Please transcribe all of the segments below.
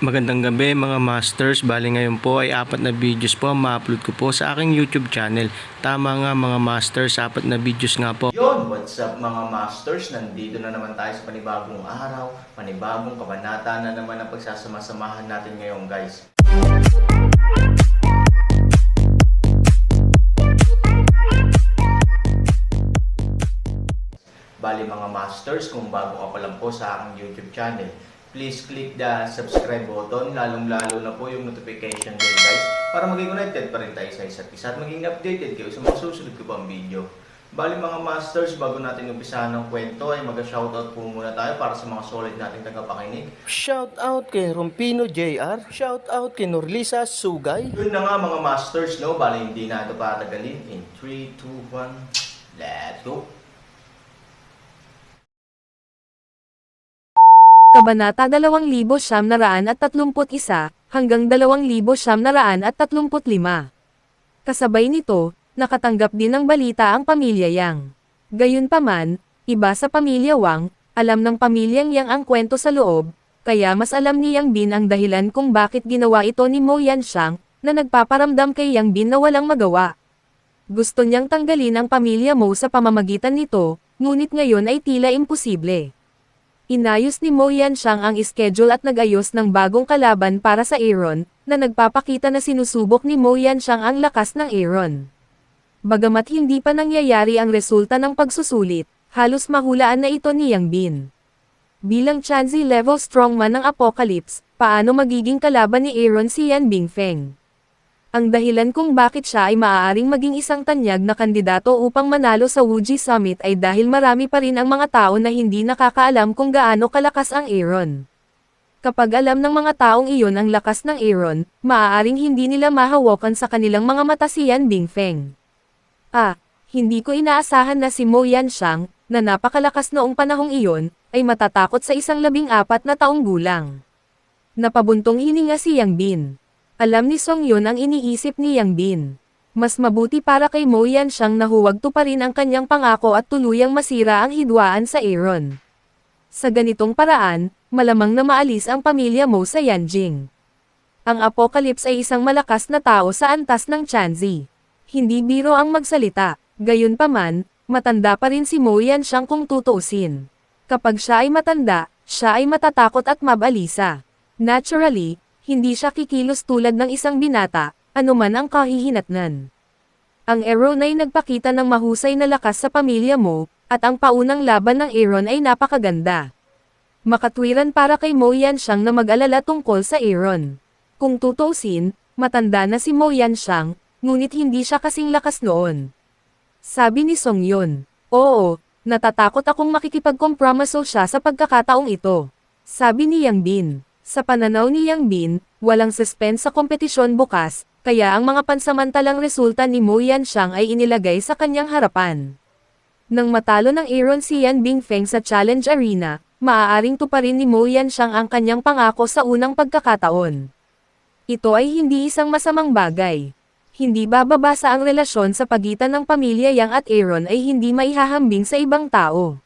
Magandang gabi mga masters, bali ngayon po ay 4 na videos po ang ma-upload ko po sa aking YouTube channel. Tama nga mga masters, 4 na videos nga po. Yon, what's up mga masters? Nandito na naman tayo sa panibagong araw, panibagong kabanata na naman ang pagsasama-samahan natin ngayon guys. Bali mga masters, kung bago ka pa lang po sa aking YouTube channel, please click the subscribe button, lalong-lalo na po yung notification bell guys, para maging connected pa rin tayo sa isa't isa at maging updated kayo sa mga susunod ko pang video. Bali mga masters, bago natin umpisahan ng kwento ay mag-shoutout po muna tayo para sa mga solid nating tagapakinig. Shoutout kay Rompino JR, shoutout kay Norlisa Sugay. Yun na nga mga masters, no? Bali hindi na ito patagalin. In 3, 2, 1, let's go! Kabanata 2,931 hanggang 2,935. Kasabay nito, nakatanggap din ng balita ang pamilya Yang. Gayunpaman, iba sa pamilya Wang, alam ng pamilyang Yang ang kwento sa loob, kaya mas alam ni Yang Bin ang dahilan kung bakit ginawa ito ni Mo Yanxiang, na nagpaparamdam kay Yang Bin na walang magawa. Gusto niyang tanggalin ang pamilya Mo sa pamamagitan nito, ngunit ngayon ay tila imposible. Inayos ni Mo Yanxiang ang schedule at nag-ayos ng bagong kalaban para sa Aaron, na nagpapakita na sinusubok ni Mo Yanxiang ang lakas ng Aaron. Bagamat hindi pa nangyayari ang resulta ng pagsusulit, halos mahulaan na ito ni Yang Bin. Bilang Chanzi level strongman ng Apocalypse, paano magiging kalaban ni Aaron si Yan Bingfeng? Ang dahilan kung bakit siya ay maaaring maging isang tanyag na kandidato upang manalo sa Wuji Summit ay dahil marami pa rin ang mga tao na hindi nakakaalam kung gaano kalakas ang Aaron. Kapag alam ng mga taong iyon ang lakas ng Aaron, maaaring hindi nila mahawakan sa kanilang mga mata si Yan Bingfeng. Hindi ko inaasahan na si Mo Yanxiang, na napakalakas noong panahong iyon, ay matatakot sa isang 14 na taong gulang. Napabuntong hininga si Yang Bin. Alam ni Song Yun ang iniisip ni Yang Bin. Mas mabuti para kay Mo Yanxiang na huwag tuparin ang kanyang pangako at tuluyang masira ang hidwaan sa Aaron. Sa ganitong paraan, malamang na maalis ang pamilya Mo sa Yanjing. Ang Apocalypse ay isang malakas na tao sa antas ng Chanzi. Hindi biro ang magsalita, gayunpaman, matanda pa rin si Mo Yanxiang kung tutuusin. Kapag siya ay matanda, siya ay matatakot at mabalisa. Naturally, hindi siya kikilos tulad ng isang binata, anuman ang kahihinatnan. Ang Aaron ay nagpakita ng mahusay na lakas sa pamilya Mo, at ang paunang laban ng Aaron ay napakaganda. Makatwiran para kay Mo Yanxiang na mag-alala tungkol sa Aaron. Kung tutuusin, matanda na si Mo Yanxiang, ngunit hindi siya kasing lakas noon. Sabi ni Song Yun, "Oo, natatakot akong makikipagkompromiso siya sa pagkakataong ito." Sabi ni Yang Bin. Sa pananaw ni Yang Bin, walang suspense sa kompetisyon bukas, kaya ang mga pansamantalang resulta ni Mo Yanxiang ay inilagay sa kanyang harapan. Nang matalo ng Aaron si Yan Bingfeng sa Challenge Arena, maaaring tuparin ni Mo Yanxiang ang kanyang pangako sa unang pagkakataon. Ito ay hindi isang masamang bagay. Hindi bababasa ang relasyon sa pagitan ng pamilya Yang at Aaron ay hindi maihahambing sa ibang tao.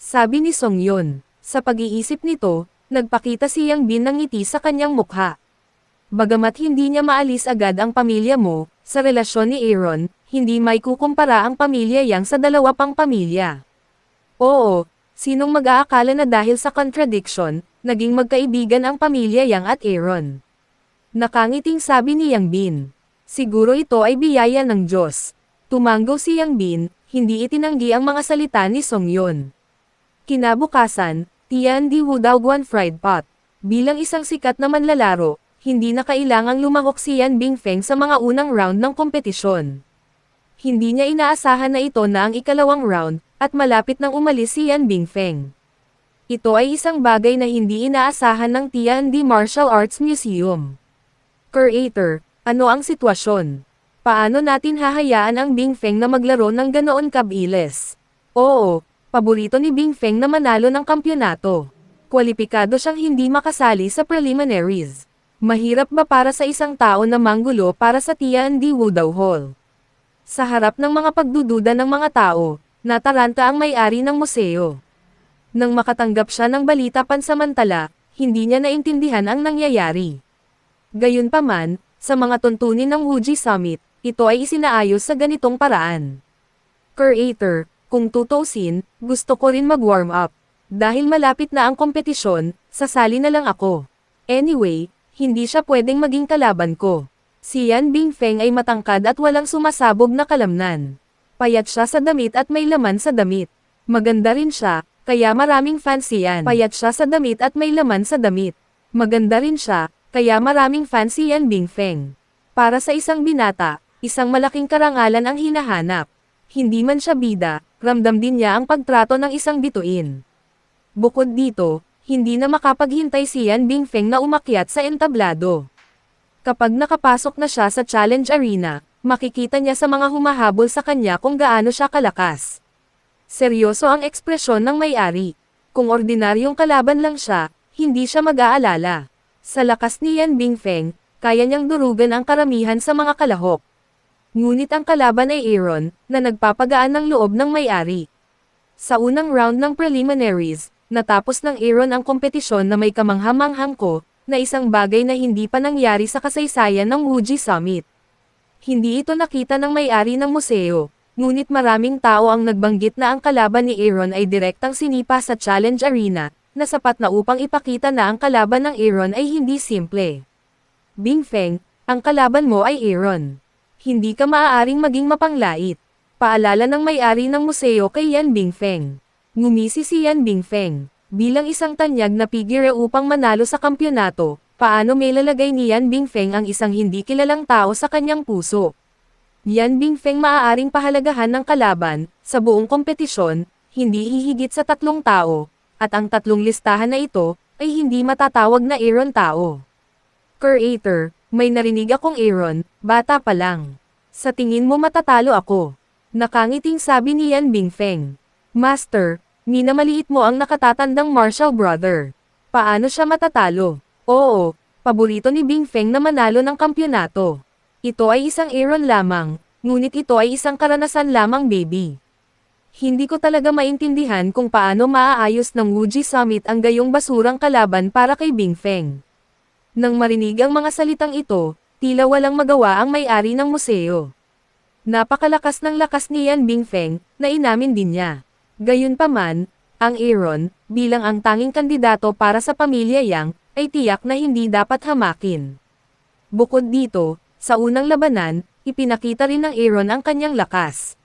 Sabi ni Song Yun. Sa pag-iisip nito, nagpakita si Yang Bin ng ngiti sa kanyang mukha. Bagamat hindi niya maalis agad ang pamilya Mo, sa relasyon ni Aaron, hindi may kukumpara ang pamilya Yang sa dalawa pang pamilya. Oo, sinong mag-aakala na dahil sa contradiction, naging magkaibigan ang pamilya Yang at Aaron? Nakangiting sabi ni Yang Bin. Siguro ito ay biyaya ng Diyos. Tumanggo si Yang Bin, hindi itinanggi ang mga salita ni Song Yun. Kinabukasan, Tian Di Wudaoguan Fried Pot. Bilang isang sikat na manlalaro, hindi na kailangang lumahok si Yan Bingfeng sa mga unang round ng kompetisyon. Hindi niya inaasahan na ito na ang ikalawang round, at malapit nang umalis si Yan Bingfeng. Ito ay isang bagay na hindi inaasahan ng Tian Di Martial Arts Museum. Creator, ano ang sitwasyon? Paano natin hahayaan ang Bingfeng na maglaro ng ganoon kabilis? Oo, paborito ni Bingfeng na manalo ng kampyonato. Kwalipikado siyang hindi makasali sa preliminaries. Mahirap ba para sa isang tao na manggulo para sa Tian Di Wudao Hall? Sa harap ng mga pagdududa ng mga tao, nataranta ang may-ari ng museo. Nang makatanggap siya ng balita pansamantala, hindi niya naintindihan ang nangyayari. Gayunpaman, sa mga tuntunin ng Wuji Summit, ito ay isinaayos sa ganitong paraan. Creator, kung tutusin, gusto ko rin mag-warm up. Dahil malapit na ang kompetisyon, sasali na lang ako. Anyway, hindi siya pwedeng maging kalaban ko. Si Yan Bingfeng ay matangkad at walang sumasabog na kalamnan. Payat siya sa damit at may laman sa damit. Maganda rin siya, kaya maraming fans si Yan. Payat siya sa damit at may laman sa damit. Maganda rin siya, kaya maraming fans si Yan Bingfeng. Para sa isang binata, isang malaking karangalan ang hinahanap. Hindi man siya bida, ramdam din niya ang pagtrato ng isang bituin. Bukod dito, hindi na makapaghintay si Yan Bingfeng na umakyat sa entablado. Kapag nakapasok na siya sa challenge arena, makikita niya sa mga humahabol sa kanya kung gaano siya kalakas. Seryoso ang ekspresyon ng may-ari. Kung ordinaryong kalaban lang siya, hindi siya mag-aalala. Sa lakas ni Yan Bingfeng, kaya niyang durugan ang karamihan sa mga kalahok. Ngunit ang kalaban ay Aaron, na nagpapagaan ng loob ng may-ari. Sa unang round ng preliminaries, natapos ng Aaron ang kompetisyon na may kamanghamanghang ko, na isang bagay na hindi pa nangyari sa kasaysayan ng Wuji Summit. Hindi ito nakita ng may-ari ng museo, ngunit maraming tao ang nagbanggit na ang kalaban ni Aaron ay direktang sinipa sa challenge arena, na sapat na upang ipakita na ang kalaban ng Aaron ay hindi simple. Bingfeng, ang kalaban mo ay Aaron. Hindi ka maaaring maging mapanglait. Paalala ng may-ari ng museo kay Yan Bingfeng. Ngumisi si Yan Bingfeng. Bilang isang tanyag na figure upang manalo sa kampyonato, paano may lalagay ni Yan Bingfeng ang isang hindi kilalang tao sa kanyang puso? Yan Bingfeng maaaring pahalagahan ng kalaban, sa buong kompetisyon, hindi hihigit sa 3 tao, at ang 3 listahan na ito, ay hindi matatawag na Aaron tao. Creator, may narinig akong Aaron, bata pa lang. Sa tingin mo matatalo ako? Nakangiting sabi ni Yan Bingfeng. Master, minamaliit mo ang nakatatandang Marshall brother. Paano siya matatalo? Oo, paborito ni Bingfeng na manalo ng kampyonato. Ito ay isang Aaron lamang, ngunit ito ay isang karanasan lamang baby. Hindi ko talaga maintindihan kung paano maaayos ng Wuji Summit ang gayong basurang kalaban para kay Bingfeng. Nang marinig ang mga salitang ito, tila walang magawa ang may-ari ng museo. Napakalakas ng lakas ni Yan Bingfeng, na inamin din niya. Gayunpaman, ang Aaron, bilang ang tanging kandidato para sa pamilya Yang, ay tiyak na hindi dapat hamakin. Bukod dito, sa unang labanan, ipinakita rin ng Aaron ang kanyang lakas.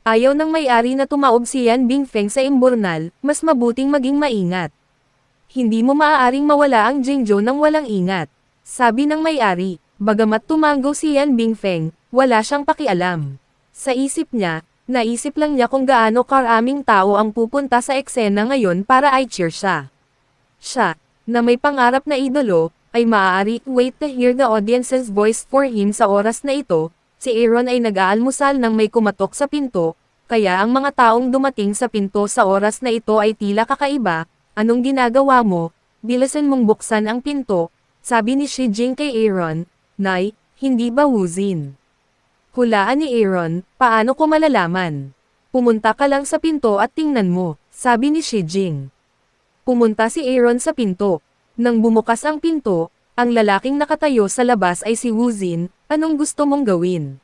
Ayaw ng may-ari na tumaob si Yan Bingfeng sa imburnal, mas mabuting maging maingat. Hindi mo maaaring mawala ang Jingzhou nang walang ingat. Sabi ng may-ari, bagamat tumanggo si Yan Bingfeng, wala siyang pakialam. Sa isip niya, naisip lang niya kung gaano karaming tao ang pupunta sa eksena ngayon para i-cheer siya. Siya, na may pangarap na idolo, ay maaari wait to hear the audience's voice for him sa oras na ito. Si Aaron ay nag-aalmusal nang may kumatok sa pinto, kaya ang mga taong dumating sa pinto sa oras na ito ay tila kakaiba. Anong ginagawa mo? Bilisan mong buksan ang pinto, sabi ni Shi Jing kay Aaron. Nay, hindi ba Wuzin? Hulaan ni Aaron, paano ko malalaman? Pumunta ka lang sa pinto at tingnan mo, sabi ni Shi Jing. Pumunta si Aaron sa pinto. Nang bumukas ang pinto, ang lalaking nakatayo sa labas ay si Wuzin. Anong gusto mong gawin?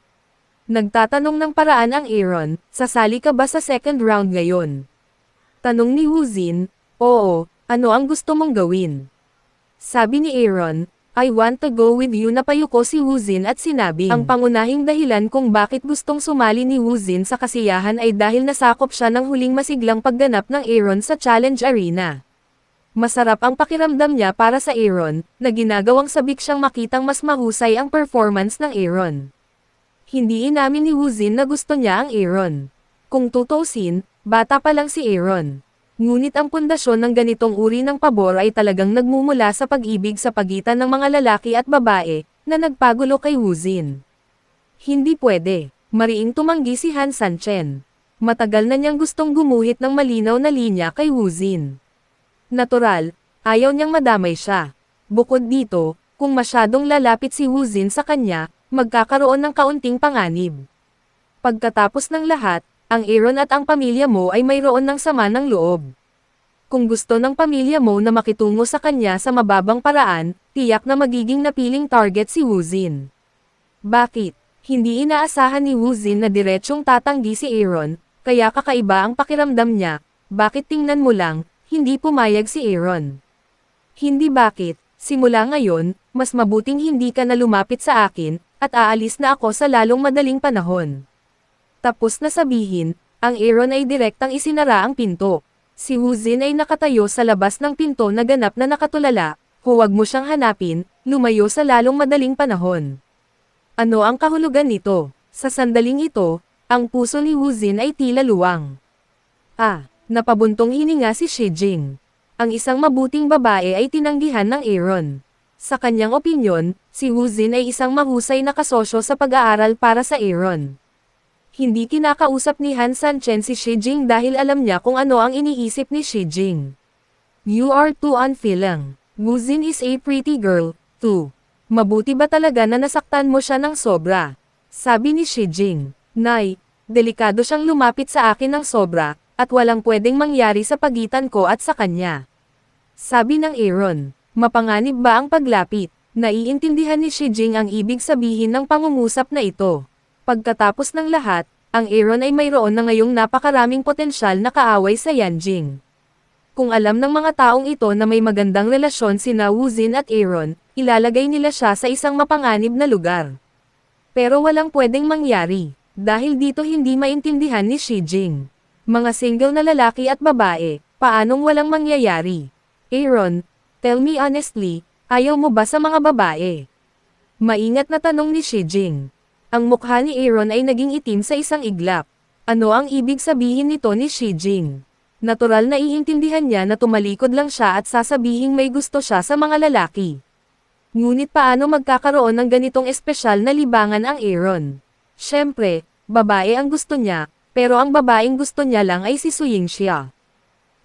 Nagtatanong ng paraan ang Aaron, sasali ka ba sa second round ngayon? Tanong ni Wuzin. Oo, ano ang gusto mong gawin? Sabi ni Aaron, I want to go with you. Napayuko si Wuzin at sinabi, ang pangunahing dahilan kung bakit gustong sumali ni Wuzin sa kasiyahan ay dahil nasakop siya ng huling masiglang pagganap ng Aaron sa challenge arena. Masarap ang pakiramdam niya para sa Aaron, na ginagawang sabik siyang makitang mas mahusay ang performance ng Aaron. Hindi inamin ni Wuzin na gusto niya ang Aaron. Kung tutusin, bata pa lang si Aaron. Ngunit ang pundasyon ng ganitong uri ng pabor ay talagang nagmumula sa pag-ibig sa pagitan ng mga lalaki at babae, na nagpagulo kay Wuzin. Hindi pwede, mariing tumanggi si Han Sanchen. Matagal na niyang gustong gumuhit ng malinaw na linya kay Wuzin. Natural, ayaw niyang madamay siya. Bukod dito, kung masyadong lalapit si Wuzin sa kanya, magkakaroon ng kaunting panganib. Pagkatapos ng lahat, ang Aaron at ang pamilya mo ay mayroon ng sama ng loob. Kung gusto ng pamilya mo na makitungo sa kanya sa mababang paraan, tiyak na magiging napiling target si Woo-jin. Bakit? Hindi inaasahan ni Woo-jin na diretsyong tatanggi si Aaron, kaya kakaiba ang pakiramdam niya. Bakit tingnan mo lang, hindi pumayag si Aaron? Hindi bakit, simula ngayon, mas mabuting hindi ka na lumapit sa akin, at aalis na ako sa lalong madaling panahon. Tapos na sabihin, ang Aaron ay direktang isinara ang pinto. Si Woo-jin ay nakatayo sa labas ng pinto na ganap na nakatulala, huwag mo siyang hanapin, lumayo sa lalong madaling panahon. Ano ang kahulugan nito? Sa sandaling ito, ang puso ni Woo-jin ay tila luwang. Napabuntong hininga si Shijing. Ang isang mabuting babae ay tinanggihan ng Aaron. Sa kanyang opinyon, si Woo-jin ay isang mahusay na kasosyo sa pag-aaral para sa Aaron. Hindi kinakausap ni Han Sanchen si Shijing dahil alam niya kung ano ang iniisip ni Shijing. You are too unfeeling. Woo-jin is a pretty girl, too. Mabuti ba talaga na nasaktan mo siya ng sobra? Sabi ni Shijing. Nay, delikado siyang lumapit sa akin ng sobra, at walang pwedeng mangyari sa pagitan ko at sa kanya. Sabi ng Aaron. Mapanganib ba ang paglapit? Naiintindihan ni Shijing ang ibig sabihin ng pangungusap na ito. Pagkatapos ng lahat, ang Aaron ay mayroon na ngayong napakaraming potensyal na kaaway sa Yanjing. Kung alam ng mga taong ito na may magandang relasyon sina Woo-jin at Aaron, ilalagay nila siya sa isang mapanganib na lugar. Pero walang pwedeng mangyari, dahil dito hindi maintindihan ni Shijing. Mga single na lalaki at babae, paanong walang mangyayari? Aaron, tell me honestly, ayaw mo ba sa mga babae? Maingat na tanong ni Shijing. Ang mukha ni Aaron ay naging itim sa isang iglap. Ano ang ibig sabihin nito ni Shijing? Natural na iintindihan niya na tumalikod lang siya at sasabihing may gusto siya sa mga lalaki. Ngunit paano magkakaroon ng ganitong espesyal na libangan ang Aaron? Siyempre, babae ang gusto niya, pero ang babaeng gusto niya lang ay si Suying siya.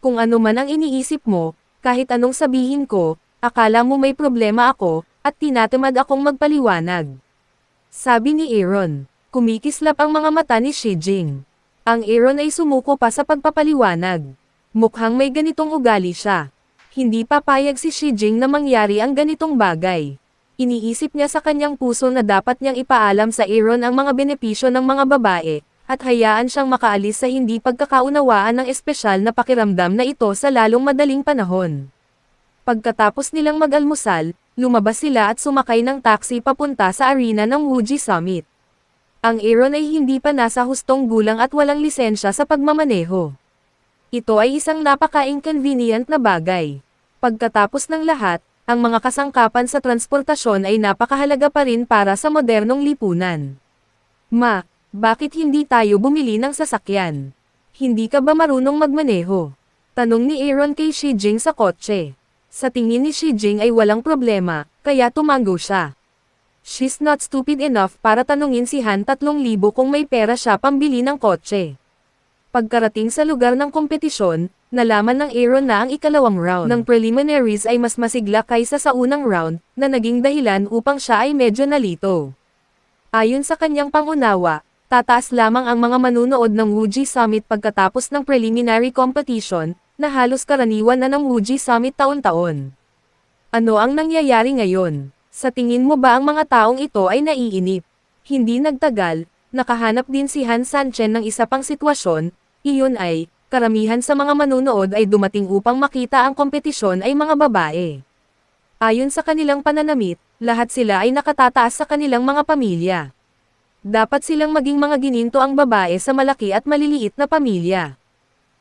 Kung ano man ang iniisip mo, kahit anong sabihin ko, akala mo may problema ako, at tinatamad akong magpaliwanag. Sabi ni Aaron. Kumikislap ang mga mata ni Shijing. Ang Aaron ay sumuko pa sa pagpapaliwanag. Mukhang may ganitong ugali siya. Hindi papayag si Shijing na mangyari ang ganitong bagay. Iniisip niya sa kanyang puso na dapat niyang ipaalam sa Aaron ang mga benepisyo ng mga babae, at hayaan siyang makaalis sa hindi pagkakaunawaan ng espesyal na pakiramdam na ito sa lalong madaling panahon. Pagkatapos nilang mag-almusal, lumabas sila at sumakay ng taxi papunta sa arena ng Wuji Summit. Ang Aaron ay hindi pa nasa hustong gulang at walang lisensya sa pagmamaneho. Ito ay isang napaka-inconvenient na bagay. Pagkatapos ng lahat, ang mga kasangkapan sa transportasyon ay napakahalaga pa rin para sa modernong lipunan. Ma, bakit hindi tayo bumili ng sasakyan? Hindi ka ba marunong magmaneho? Tanong ni Aaron kay Shijing sa kotse. Sa tingin ni Shijing ay walang problema, kaya tumango siya. She's not stupid enough para tanungin si Han 3,000 kung may pera siya pambili ng kotse. Pagkarating sa lugar ng kompetisyon, nalaman ng Aaron na ang ikalawang round ng preliminaries ay mas masigla kaysa sa unang round, na naging dahilan upang siya ay medyo nalito. Ayon sa kanyang pangunawa, tataas lamang ang mga manunood ng Wuji Summit pagkatapos ng preliminary competition, na halos karaniwan na ng Wuji Summit taon-taon. Ano ang nangyayari ngayon? Sa tingin mo ba ang mga taong ito ay naiinip? Hindi nagtagal, nakahanap din si Han Sanchen ng isa pang sitwasyon, iyon ay, karamihan sa mga manunood ay dumating upang makita ang kompetisyon ay mga babae. Ayon sa kanilang pananamit, lahat sila ay nakatataas sa kanilang mga pamilya. Dapat silang maging mga gininto ang babae sa malaki at maliliit na pamilya.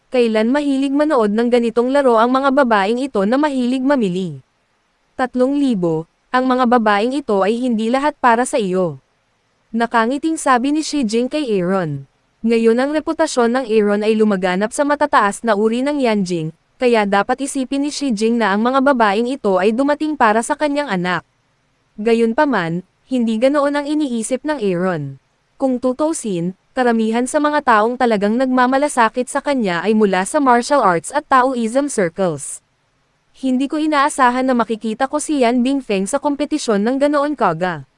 Kailan mahilig manood ng ganitong laro ang mga babaeng ito na mahilig mamili? 3,000, ang mga babaeng ito ay hindi lahat para sa iyo. Nakangiting sabi ni Shijing kay Aaron. Ngayon ang reputasyon ng Aaron ay lumaganap sa matataas na uri ng Yanjing, kaya dapat isipin ni Shijing na ang mga babaeng ito ay dumating para sa kanyang anak. Gayunpaman, hindi ganoon ang iniisip ng Aaron. Kung tutusin, karamihan sa mga taong talagang nagmamalasakit sa kanya ay mula sa martial arts at Taoism circles. Hindi ko inaasahan na makikita ko si Yan Bingfeng sa kompetisyon ng ganoon kaga.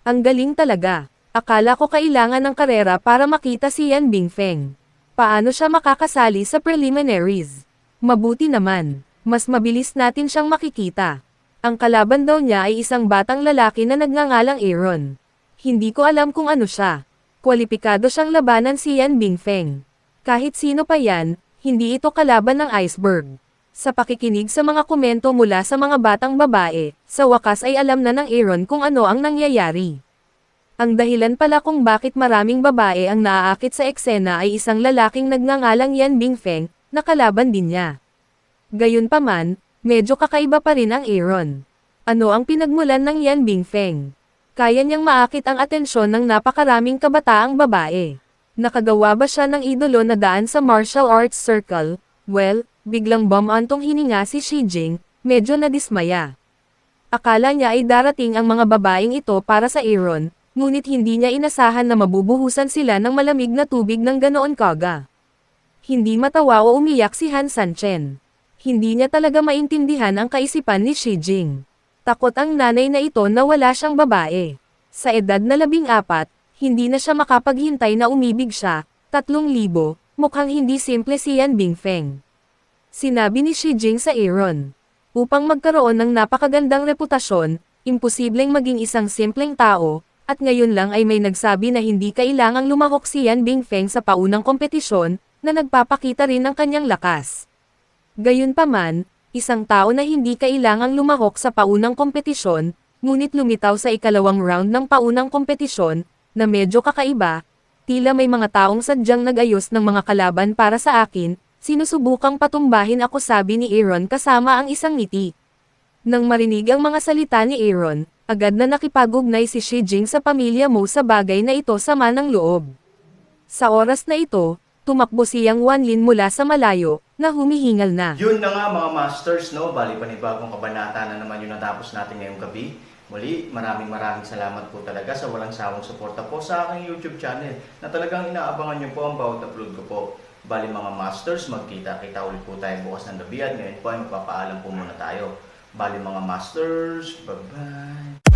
Ang galing talaga. Akala ko kailangan ng karera para makita si Yan Bingfeng. Paano siya makakasali sa preliminaries? Mabuti naman, mas mabilis natin siyang makikita. Ang kalaban daw niya ay isang batang lalaki na nagngangalang Aaron. Hindi ko alam kung ano siya. Kwalipikado siyang labanan si Yan Bingfeng. Kahit sino pa yan, hindi ito kalaban ng iceberg. Sa pakikinig sa mga komento mula sa mga batang babae, sa wakas ay alam na ng Aaron kung ano ang nangyayari. Ang dahilan pala kung bakit maraming babae ang naaakit sa eksena ay isang lalaking nagngangalang Yan Bingfeng, na kalaban din niya. Gayunpaman, medyo kakaiba pa rin ang Aaron. Ano ang pinagmulan ng Yan Bingfeng? Kaya niyang maakit ang atensyon ng napakaraming kabataang babae. Nakagawa ba siya ng idolo na daan sa martial arts circle? Well, biglang bumantong hininga si Shi Jing, medyo nadismaya. Akala niya ay darating ang mga babaeng ito para sa Aaron, ngunit hindi niya inasahan na mabubuhusan sila ng malamig na tubig ng ganoon kaga. Hindi matawa o umiyak si Han Sanchen. Hindi niya talaga maintindihan ang kaisipan ni Shi Jing. Takot ang nanay na ito na wala siyang babae. Sa edad na 14, hindi na siya makapaghintay na umibig siya. 3,000, mukhang hindi simple si Yan Bingfeng. Sinabi ni Shi Jing sa Aaron. Upang magkaroon ng napakagandang reputasyon, imposibleng maging isang simpleng tao, at ngayon lang ay may nagsabi na hindi kailangang lumahok si Yan Bingfeng sa paunang kompetisyon, na nagpapakita rin ng kanyang lakas. Gayunpaman, isang tao na hindi kailangang lumahok sa paunang kompetisyon, ngunit lumitaw sa ikalawang round ng paunang kompetisyon, na medyo kakaiba, tila may mga taong sadyang nag-ayos ng mga kalaban para sa akin, sinusubukang patumbahin ako, sabi ni Aaron kasama ang isang ngiti. Nang marinig ang mga salita ni Aaron, agad na nakipag-ugnay si Shi Jing sa pamilya mo sa bagay na ito sama ng loob. Sa oras na ito, tumakbo siyang Wanlin mula sa malayo, na humihingal na. Yun na nga mga masters, no? Bali panibagong kabanata na naman yung natapos natin ngayong gabi. Muli, maraming salamat po talaga sa walang sawang suporta po sa aking YouTube channel na talagang inaabangan nyo po ang bawat upload ko po. Bali mga masters, magkita-kita ulit po tayo bukas ng gabi at ngayon po ay magpapaalam po muna tayo. Bali mga masters, bye-bye!